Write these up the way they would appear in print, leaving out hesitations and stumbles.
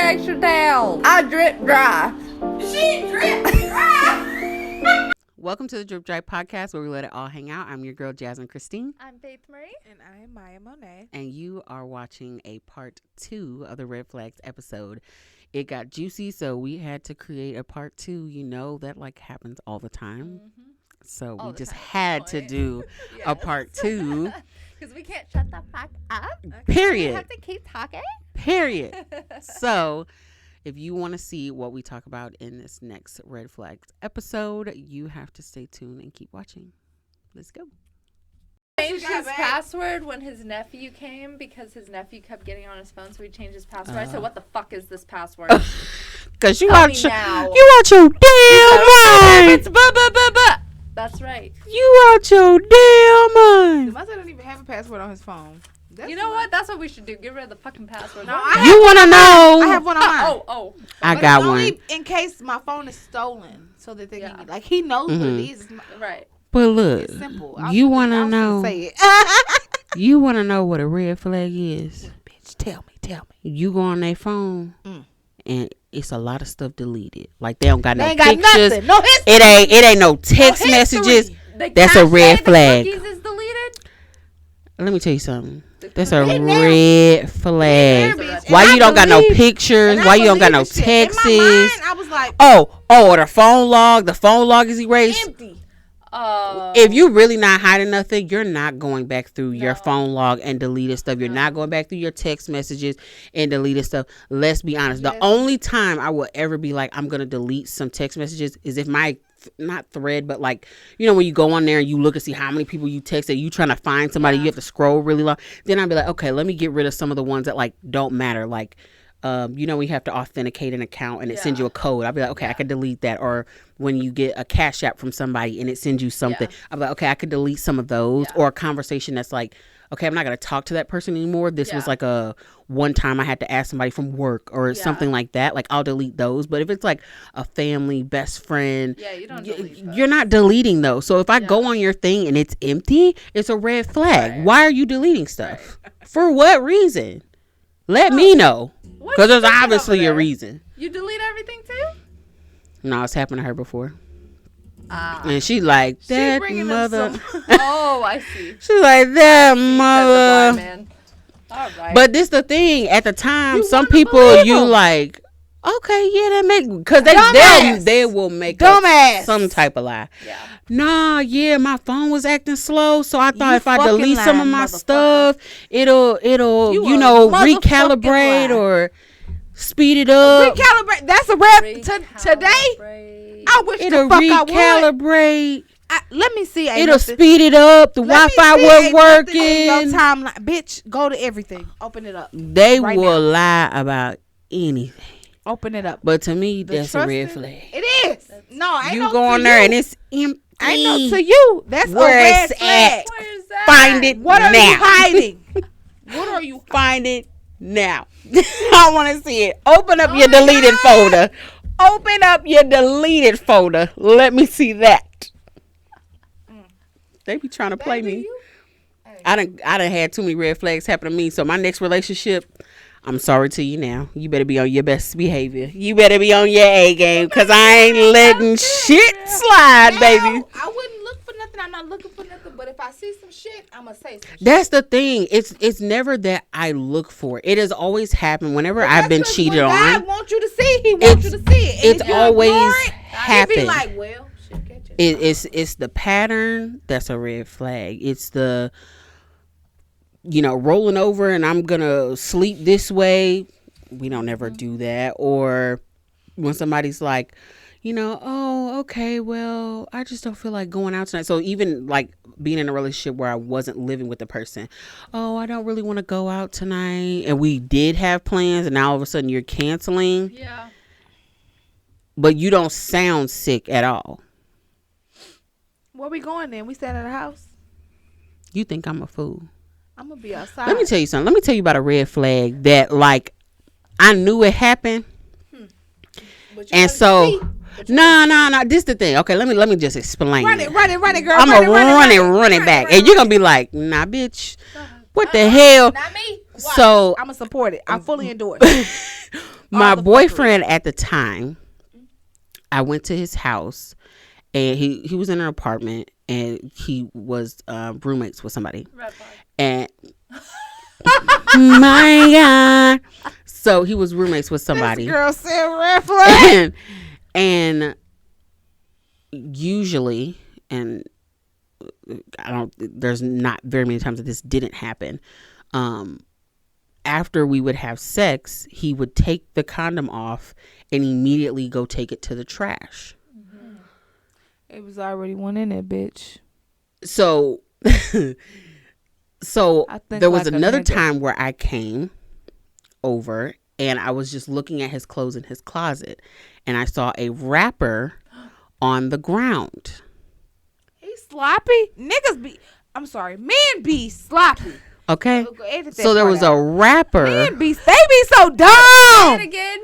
extra towels. I drip dry. She drip dry. Welcome to the Drip Dry Podcast, where we let it all hang out. I'm your girl, Jasmine Christine. I'm Faith Marie. And I am Maya Monet. And you are watching a part 2 of the Red Flags episode. It got juicy, so we had to create a part 2. You know, that like happens all the time. Mm-hmm. So we just had to do a part 2. Because we can't shut the fuck up. Period. We have to keep talking. Period. So if you want to see what we talk about in this next Red Flags episode, you have to stay tuned and keep watching. Let's go. Changed his password when his nephew came because his nephew kept getting on his phone, so he changed his password. I said, "What the fuck is this password?" Because you out your damn mind. It's buh. That's right. You out your damn mind. My son don't even have a password on his phone. You know what? That's what we should do. Get rid of the fucking password. No, you want to know? I have one on mine. Oh. I got one. Only in case my phone is stolen, so that they can like he knows what it is. Right. But look, it's simple. You want to know? Say it. You want to know what a red flag is? Bitch, tell me. You go on their phone and it's a lot of stuff deleted. Like they don't got they no ain't pictures. Got no history. It ain't no text messages. That's a red flag. The cookies is deleted. Let me tell you something. That's a red flag. And Why you don't got no believe- pictures? Why you don't got no texts? In my mind, I was like, or the phone log. The phone log is erased. empty. If you really not hiding nothing, you're not going back through your phone log and deleting stuff. You're not going back through your text messages and deleting stuff. Let's be honest. Yes. The only time I will ever be like, I'm going to delete some text messages is if my, not thread, but like, you know, when you go on there and you look and see how many people you texted, you trying to find somebody, you have to scroll really long. Then I'll be like, okay, let me get rid of some of the ones that like don't matter. Like, you know, we have to authenticate an account and it sends you a code. I'll be like, okay, I could delete that. Or when you get a Cash App from somebody and it sends you something, I'll be like, okay, I could delete some of those. Or a conversation that's like, okay, I'm not going to talk to that person anymore. This was like a one time I had to ask somebody from work or something like that. Like I'll delete those. But if it's like a family, best friend, you don't delete those. You're not deleting those. So if I go on your thing and it's empty, it's a red flag. Right. Why are you deleting stuff? Right. For what reason? Let me know. Because there's obviously a reason. You delete everything too? No, it's happened to her before. And she like, that mother. Oh, I see. She's like, that mother. Man. All right. But this the thing. At the time, some people you like, okay, yeah, that make, because they will make up some type of lie. Yeah. Nah, yeah, my phone was acting slow, so I thought if I delete some of my stuff, it'll you know, recalibrate or speed it up. Recalibrate. That's a red today. I wish it'll the fuck recalibrate. Let me see. It'll speed it up. The Wi-Fi wasn't working. Your timeline, bitch. Go to everything. Open it up. They will lie about anything. Open it up. But to me, that's a red flag. It is. No, I you go on there and it's empty. I know to you. That's where a red it's flag. at. Where is that? Find it What now. are you hiding? What are you? Find it now. I want to see it. Open up your deleted folder. Open up your deleted folder. Let me see that. They be trying to play me. I done had too many red flags happen to me. So my next relationship, I'm sorry to you now. You better be on your best behavior. You better be on your A game, because I ain't letting shit slide, baby. I wouldn't look for nothing. I'm not looking for nothing. But if I see some shit, I'm going to say some shit. That's the thing. It's never that I look for it. It has always happened whenever I've been cheated on. God wants you to see, he wants you to see it. It's always happened. Be like, well, shit, catch it. It's the pattern that's a red flag. It's the, you know, rolling over and I'm gonna sleep this way. We don't ever do that. Or when somebody's like, you know, oh, okay, well, I just don't feel like going out tonight. So even like being in a relationship where I wasn't living with the person, oh, I don't really want to go out tonight, and we did have plans, and now all of a sudden you're canceling. Yeah. But you don't sound sick at all. Where we going then? We staying at the house? You think I'm a fool? I'm gonna be outside. Let me tell you something. Let me tell you about a red flag that, like, I knew it happened. And so, no. This the thing. Okay, let me just explain. Run it, girl. I'm gonna run it back, and you're gonna be like, nah, bitch. What the hell? Not me. So I'm gonna support it. I fully endorse. my the boyfriend at the time, I went to his house, and he was in an apartment, and he was roommates with somebody. Red flag. And my God, so he was roommates with somebody. This girl said red flag. and usually, and there's not very many times that this didn't happen. After we would have sex, he would take the condom off and immediately go take it to the trash. It was already one in there, bitch. So I think there was like a another nigga. time where I came over and I was just looking at his clothes in his closet, and I saw a wrapper on the ground. He's sloppy. Niggas be. I'm sorry. Men be sloppy. Okay, Go edit that so there part was out. a wrapper. Men be. They be so Say dumb. it again.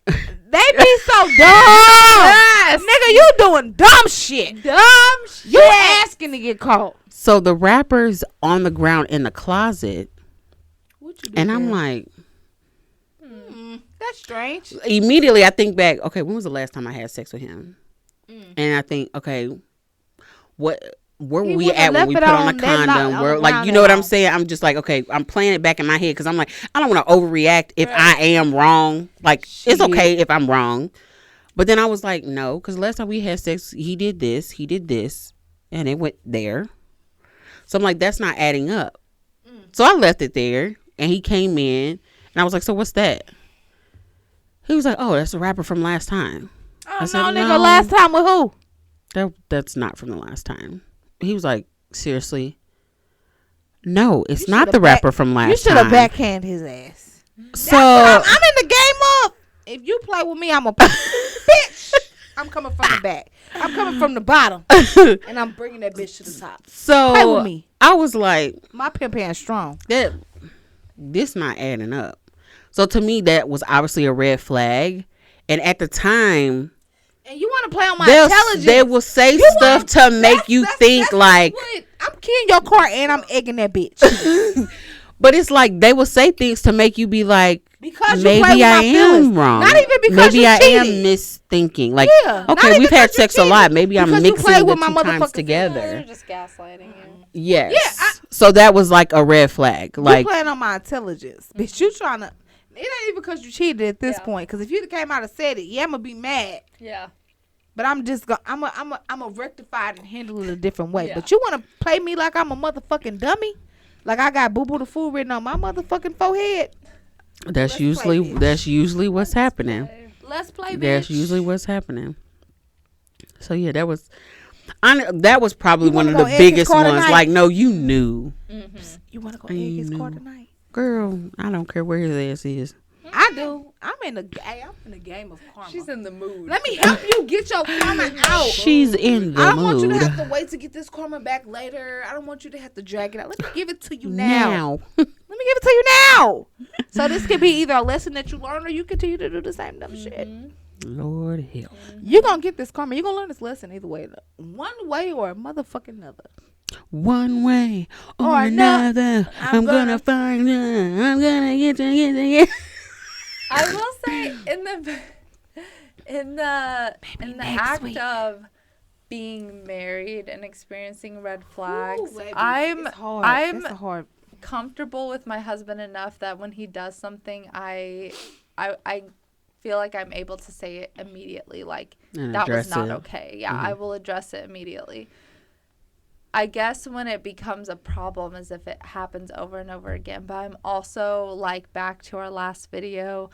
They be so dumb. Nigga, you doing dumb shit. You asking to get caught. So the wrapper's on the ground in the closet, What you do? and I'm like, that's strange. immediately I think back, okay, when was the last time I had sex with him? And I think, okay, where were He we wouldn't at have when we left put it on on the that condom? lot- Where, on like, ground you know what at I'm all. saying? I'm just like, okay, I'm playing it back in my head because I'm like, I don't want to overreact if I am wrong. Like, it's okay if I'm wrong. But then I was like, no, because last time we had sex, he did this, and it went there. So I'm like, that's not adding up. So I left it there, and he came in, and I was like, so what's that? He was like, oh, that's a wrapper from last time. Oh, I said, no, nigga, no. last time with who? That's not from the last time. He was like, seriously? No, it's You not shoulda the wrapper from last time. You should have backhand his ass. So I'm in the game of. If you play with me, I'm a bitch. I'm coming from the back. I'm coming from the bottom, and I'm bringing that bitch to the top. Play with so me. I was like, My pimp hand strong. this not adding up. So to me, that was obviously a red flag. And at the time, And you want to play on my intelligence? they will say You stuff to make you think like. what? I'm keying your car and I'm egging that bitch. But it's like they will say things to make you be like, Because you maybe play with I my feelings. am wrong. Not even because maybe you I cheated. am misthinking. Like, Yeah, not okay, even we've had because you sex a lot. cheated. Maybe I'm Because you mixing play the with my two times motherfucking together. They're just gaslighting you. Yes. Yeah, So that was like a red flag. You Like, playing on my intelligence, bitch. You trying to. It ain't even because you cheated at this Yeah. point. Because if you came out and said it, yeah, I'm gonna be mad. Yeah. But I'm just gonna. I'm a rectify it and handle it a different way. Yeah. But you wanna play me like I'm a motherfucking dummy? Like I got Boo Boo the Fool written on my motherfucking forehead? that's Let's usually play, bitch. that's usually what's happening. Let's play, bitch. That's usually what's happening. So yeah, that was probably You one wanna of the go egg his biggest car ones. tonight? Like, no, you knew, You wanna go I egg his car knew. tonight? girl. I don't care where his ass is. I do. I'm in the game of karma. She's in the mood. Let me help you get your karma out. She's in the I don't want you to mood have to wait to get this karma back later. I don't want you to have to drag it out. Let me give it to you now. Let me give it to you now. So this could be either a lesson that you learn or you continue to do the same dumb shit. Lord help. You're going to get this karma. You're going to learn this lesson either way. One way or a motherfucking another. One way or Or another, I'm gonna find her. I'm gonna get you. I will say in the act week. of being married and experiencing red flags, Ooh, baby, I'm it's hard. I'm It's a hard. comfortable with my husband enough that when he does something, I feel like I'm able to say it immediately. Like, And that was address not it. okay. Yeah, I will address it immediately. I guess when it becomes a problem is if it happens over and over again. But I'm also, like, back to our last video,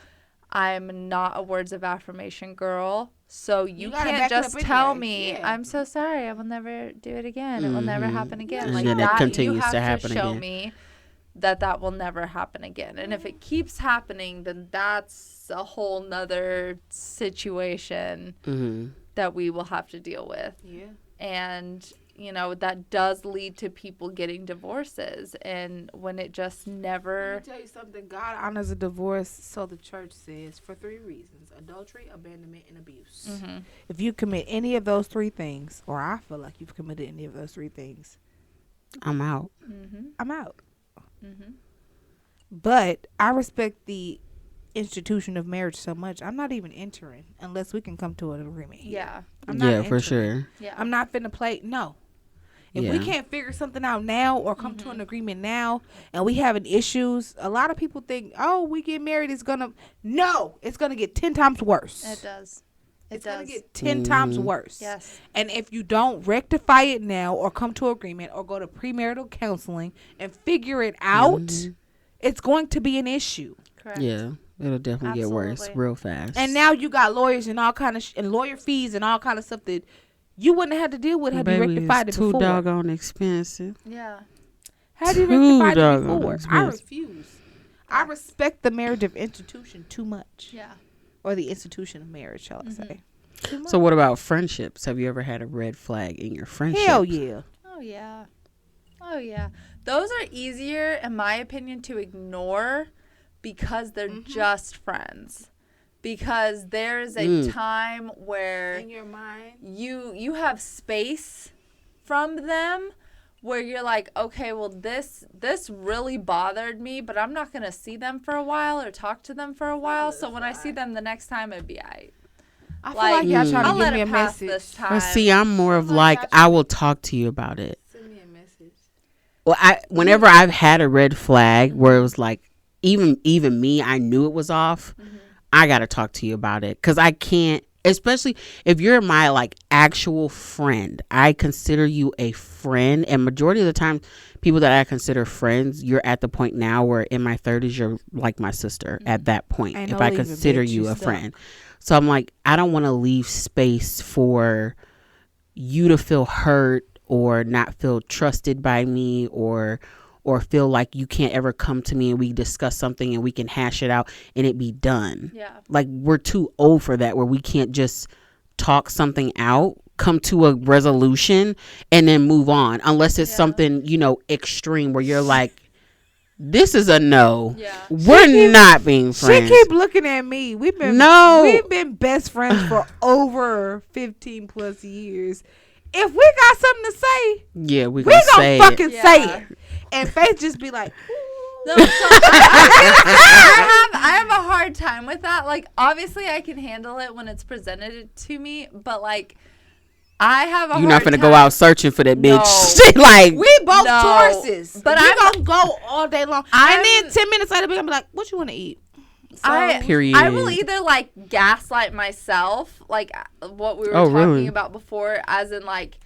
I'm not a words of affirmation girl. So you gotta can't back it up just tell anyway. me, Yeah. I'm so sorry, I will never do it again. It will never happen again. And Like, then it that, continues you to have to happen show again. me that will never happen again. And if it keeps happening, then that's a whole nother situation that we will have to deal with. Yeah. And, you know, that does lead to people getting divorces. And when it just Let never, me tell you something. God honors a divorce, so the church says, for 3 reasons: adultery, abandonment, and abuse. If you commit any of those 3 things, or I feel like you've committed any of those 3 things, I'm out. I'm out. But I respect the institution of marriage so much. I'm not even entering unless we can come to an agreement here. Yeah. I'm not Yeah, for entering. sure. Yeah. I'm not finna play. No. If we Yeah. can't figure something out now or come to an agreement now and we having issues, a lot of people think, oh, we get married, it's gonna get 10 times worse. It does. It's does. gonna get 10 times worse. Yes. And if you don't rectify it now or come to agreement or go to premarital counseling and figure it out, it's going to be an issue. Correct. Yeah, it'll definitely get worse Absolutely. real fast. And now you got lawyers and all kind of and lawyer fees and all kind of stuff that you wouldn't have had to deal with had you Baby, rectified it it's too before. doggone expensive. Yeah. Had you too rectified it doggone before? I expensive. refuse. I respect the marriage of institution too much. Yeah. Or the institution of marriage, shall I say. Too much. So what about friendships? Have you ever had a red flag in your friendship? Hell yeah. Oh yeah. Oh yeah. Those are easier, in my opinion, to ignore because they're just friends. Because there's a time where your mind. you have space from them where you're like, okay, well this really bothered me, but I'm not gonna see them for a while or talk to them for a while. So when I see them the next time, it'd be alright. I feel like y'all trying I'll to let give me it a pass message. this time. But see, I'm more of like I will talk to you about it. Send me a message. Well, whenever I've had a red flag where it was like even me, I knew it was off. I gotta talk to you about it because I can't. Especially if you're my like actual friend, I consider you a friend, and majority of the time, people that I consider friends, you're at the point now where in my 30s, you're like my sister. At that point, Ain't if no I leaving, consider bitch, you you a stuck. friend, so I'm like, I don't want to leave space for you to feel hurt or not feel trusted by me or feel like you can't ever come to me and we discuss something and we can hash it out and it be done. Yeah. Like we're too old for that where we can't just talk something out, come to a resolution and then move on unless it's something, extreme where you're like, this is a no. Yeah. We're not being friends. She keep looking at me. We've been best friends for over 15 plus years. If we got something to say, Yeah, we we gonna gonna say fucking it. say Yeah. it. And Faith just be like, No, so I have a hard time with that. Like, obviously, I can handle it when it's presented to me, but like, I have a You're hard not gonna time. go out searching for that No. bitch. Like, we both No. Tauruses. But we I'm- gonna go all day long. And then 10 minutes later, we gonna be like, what you want to eat? Period. I will either like gaslight myself, like what we were Oh, talking really? about before, as in like,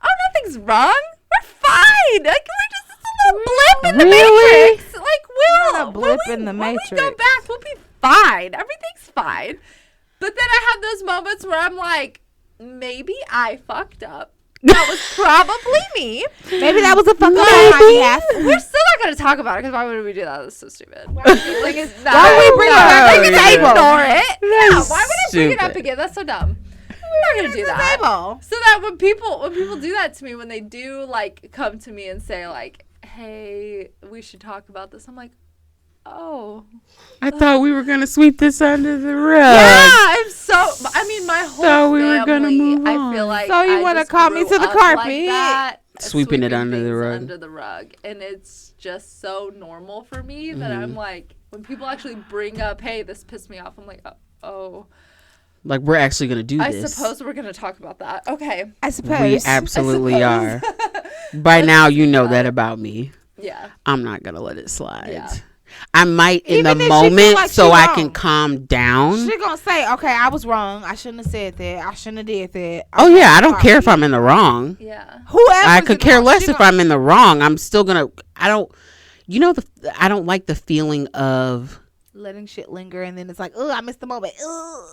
oh, nothing's wrong. We're fine. Like we're just a little blip in the Really? matrix. Like Not a blip in the when we go matrix. back, we'll be fine. Everything's fine. But then I have those moments where I'm like, maybe I fucked up. That was probably me. Maybe that was a fuck up on Maybe. my behalf. We're still not going to talk about it because why would we do that? That's so stupid. Like, it's not, Why would we bring it up no, on the just table? Ignore it. Yeah, That's why would I bring it up stupid. again? That's so dumb. I'm not going to do that. Table. So that when people do that to me, when they do like come to me and say like, hey, we should talk about this, I'm like, oh. I thought we were gonna sweep this under the rug. Yeah, I'm so. I mean, my whole Thought we family. were gonna move I on. feel like So you I wanna just call me grew to the up carpet? like that, Sweeping it under the things rug. Under the rug, and it's just so normal for me that I'm like, when people actually bring up, "Hey, this pissed me off," I'm like, oh. Like we're actually gonna do I this. suppose we're gonna talk about that. Okay. I suppose. We absolutely I are. By now, you know that about me. Yeah. I'm not gonna let it slide. Yeah. I might in Even the if she feel moment like so she I wrong. can calm down. She gonna say, okay, I was wrong. I shouldn't have said that. I shouldn't have did that. Oh yeah, I don't care if I'm in the wrong. Yeah. Whoever. I could care less if I'm in the wrong. I'm still gonna. I don't. I don't like the feeling of. letting shit linger, and then it's like, oh, I missed the moment. Ugh.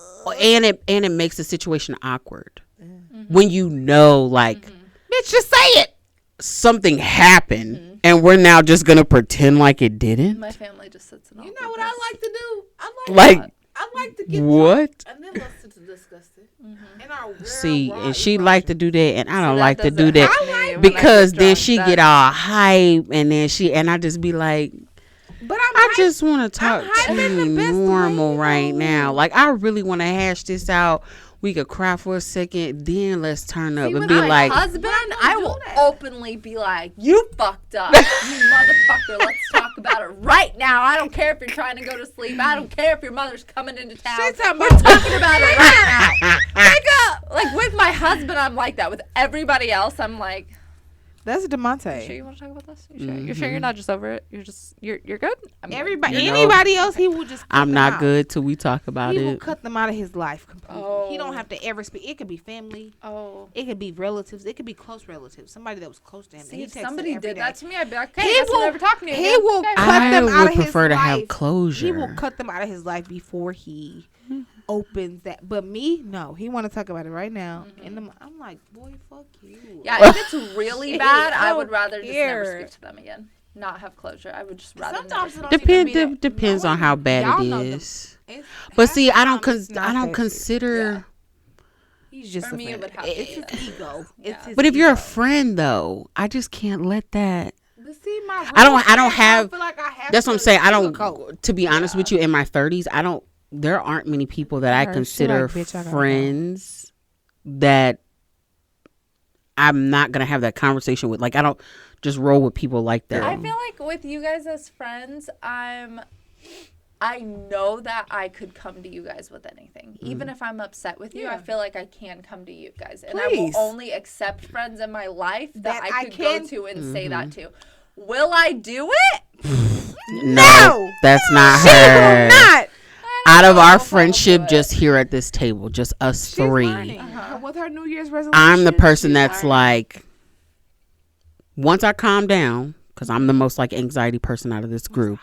And it makes the situation awkward when you know like Bitch, just say it. something happened and we're now just gonna pretend like it didn't. My family just sits in. You know what I like to do? Like I like to get what? and then listen to discuss it. And our See, and she like to do that, and I don't that like to doesn't do that happen to me when I because get then drunk. she That- get all hype, and I just be like, But I just want to talk hype to in the you best way, normal you right know. now. Like I really want to hash this out. We could cry for a second, then let's turn up See, and with be my like, husband, Why I not do will that? openly be like, "You fucked up, you motherfucker. Let's talk about it right now. I don't care if you're trying to go to sleep. I don't care if your mother's coming into town. She's talking We're about- talking about it right now. Wake up!" Like with my husband, I'm like that. With everybody else, I'm like, That's "You sure Demonte. you want to talk about this? You're sure you're not just over it? You're good." I'm good. Everybody, You know, anybody else, he will just. Cut I'm them not out. good till we talk about He will it. cut them out of his life completely. He Oh. don't have to ever speak. It could be family. Oh, It could be relatives. It could be close relatives. Somebody that was close to him. see, he if texted somebody every did day. that to me, I'd be like, He "Okay, guess will- I'm never talking to you he again." will Okay, cut I them out would of his prefer to have life. closure. He will cut them out of his life before he opens that. But me, no. He want to talk about it right now. And I'm like, boy, fuck you. Yeah, if it's really Shit, bad, I I would don't rather just never care. speak to them again. Not have closure. I would just rather Sometimes never it speak. don't even be that- Depends on how bad Y'all it know them. is. It's- But half see, the I don't time it's not I don't that shit. consider. He's just For a me, it friend. would have It's to be his ego. Yeah. It's his But if you're a ego. friend though, I just can't let that. But see, my I don't real friend, have- feel like I have That's what I'm to saying. I don't. sugarcoat. To be honest with you, in my 30s, I don't. There aren't many people that I Her, she consider like, "Bitch, I gotta go." friends that I'm not gonna have that conversation with. Like I don't just roll with people like that. I feel like with you guys as friends, I know that I could come to you guys with anything. Even if I'm upset with you, I Yeah. feel like I can come to you guys. And Please. I will only accept friends in my life that That I I could can- go to and say that to. Will I do it? No, that's not She her. will not. Out of know our if I'll friendship, do it. just here at this table, just us She's three. learning. Uh-huh. With her New Year's resolution, I'm the person she's that's learning. like, once I calm down, because I'm the most like anxiety person out of this group.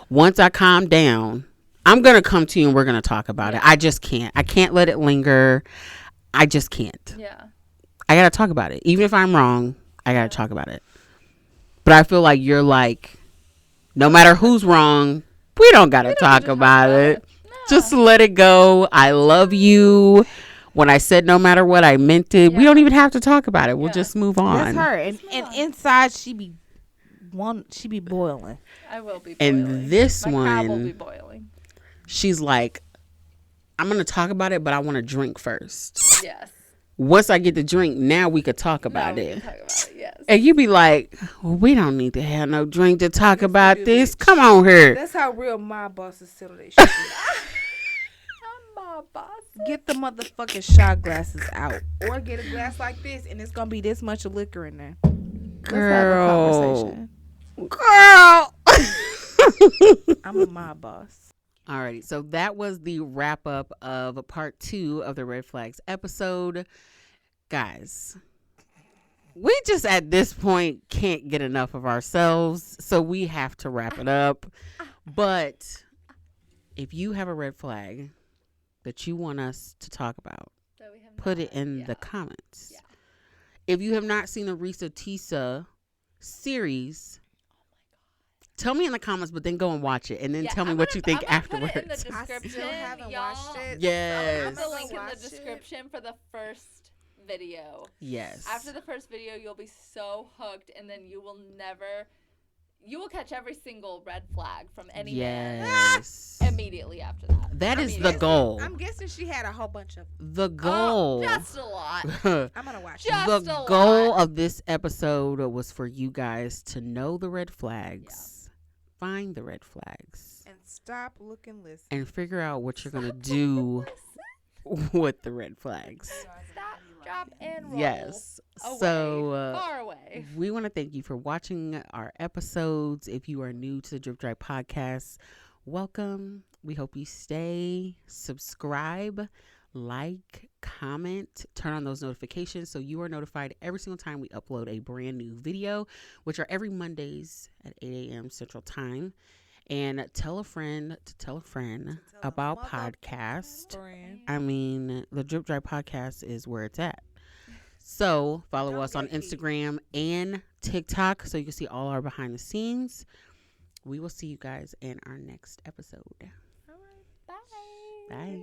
Once I calm down, I'm gonna come to you and we're gonna talk about it. I just can't. I can't let it linger. I just can't. Yeah. I gotta talk about it. Even if I'm wrong, I gotta talk about it. But I feel like you're like, no matter who's wrong, we don't gotta talk about it. Just let it go. I love you. When I said no matter what, I meant it. We Yeah. don't even have to talk about it. We'll Yeah. just move on. That's her, and inside she be boiling. I will be And boiling. this My crab will one- be boiling. She's like, I'm gonna talk about it, but I want to drink first. Yes. Once I get the drink, now we could talk Now about we it. can talk about it. Yes. And you be like, well, we don't need to have no drink to talk about this. Come on here. That's how real mob bosses settle their shit. I'm my boss. Get the motherfucking shot glasses out, or get a glass like this, and it's gonna be this much of liquor in there. Let's have a conversation. Girl. I'm a mob boss. Alrighty, so that was the wrap up of part 2 of the Red Flags episode. Guys, we just at this point can't get enough of ourselves, so we have to wrap it up. But if you have a red flag that you want us to talk about, So we have put not- it in yeah. the comments. Yeah. If you have not seen the Risa Tisa series, tell me in the comments, but then go and watch it, and then Yeah, tell me I'm what gonna- you think I'm gonna put it in afterwards. the I still description, haven't y'all. watched it. I'll Yes. put the I'm link in gonna the watch it. description for the first video. Yes. After the first video, you'll be so hooked, and then you will catch every single red flag from any man Yes. immediately after that. That is the Immediately. goal. I'm guessing she had a whole bunch of. The goal. Just a lot. the I'm gonna watch Just a goal lot. of this episode was for you guys to know the red flags, find the red flags, it and stop looking. Listen. and figure out what you're gonna do with the red flags. Stop, drop, and roll. Yes. Away, So far away. we want to thank you for watching our episodes. If you are new to the Drip Drive podcast, welcome. We hope you stay, subscribe, like, comment, turn on those notifications so you are notified every single time we upload a brand new video, which are every Mondays at 8 a.m. Central Time. And tell a friend to tell a friend about podcasts. I mean, the Drip Drive podcast is where it's at. So follow us on Instagram and TikTok so you can see all our behind the scenes. We will see you guys in our next episode. Bye. Bye.